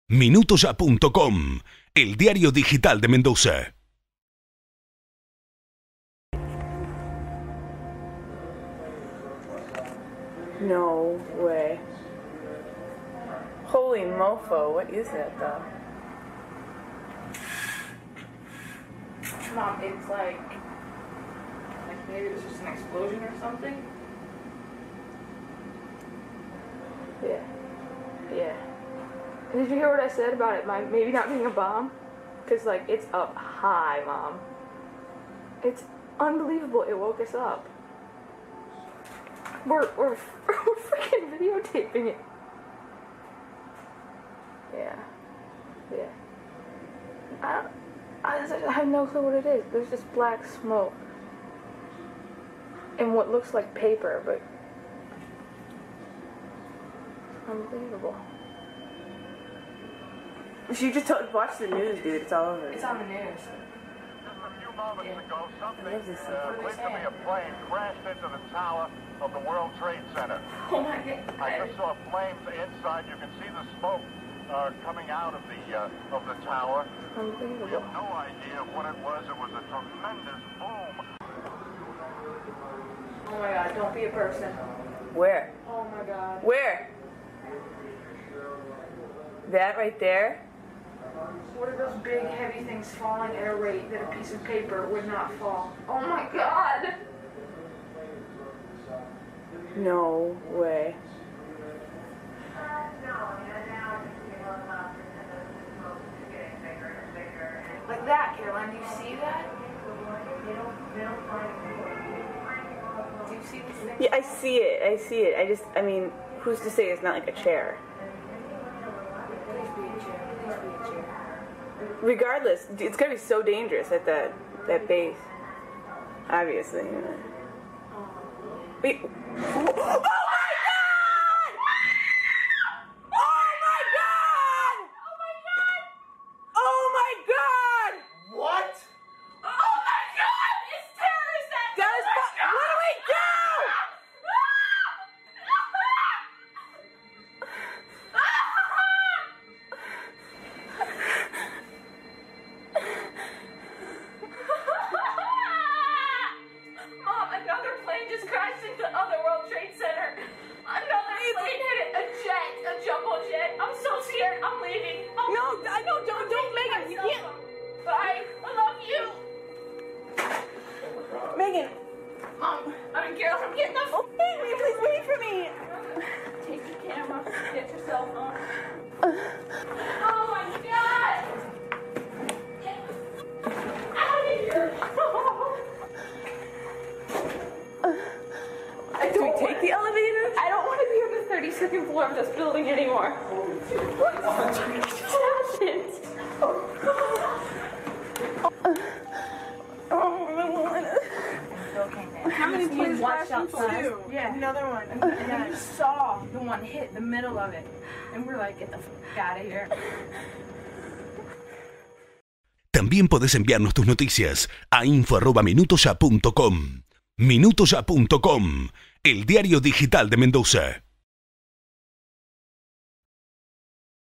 Minutoya.com, el diario digital de Mendoza. No way. Holy mofo, what is that though? Mom, it's like maybe it was just an explosion or something. Yeah. Yeah. Did you hear what I said about it maybe not being a bomb? Because, like, it's up high, Mom. It's unbelievable it woke us up. We're freaking videotaping it. Yeah. Yeah. I have no clue what it is. There's just black smoke. And what looks like paper, but... unbelievable. You just watch the news, dude. It's all over. It's on the news. Just a few moments ago, something believed to be a plane crashed into the tower of the World Trade Center. Oh my God. I just saw flames inside. You can see the smoke coming out of the tower. We Unbelievable. have no idea what it was. It was a tremendous boom. Oh my God, don't be a person. Where? Oh my God. Where? That right there? What are those big heavy things falling at a rate that a piece of paper would not fall? Oh my God. No way. Like that, Caroline, do you see that? Do you see this thing? Yeah, I see it. I mean, who's to say it's not like a chair? Please be a chair. Please be a chair. Regardless, it's gonna be so dangerous at that base. Obviously. Wait. Oh my God! Oh my God! Oh my God! What? Oh my God! It's terrorist act! That is what do we do? Mom, another plane just crashed into the other World Trade Center. Another plane hit a jumbo jet. I'm so scared. I'm leaving. No, don't, Megan. You can't. Bye. I love you. Megan. Mom, I mean, Carol, I'm getting the Oh, Megan, please wait for me. Take your camera. Get your cell phone. Oh my God! Get out of here! Do we take the elevator? I don't want to be on the 32nd floor of this building anymore. What happened? How many planes watched crashed into outside? you? Yeah. Another one. And I saw the one hit the middle of it. And we're like, get the f*** out of here. También podés enviarnos tus noticias a info@minutoya.com. Minutoya.com, el diario digital de Mendoza.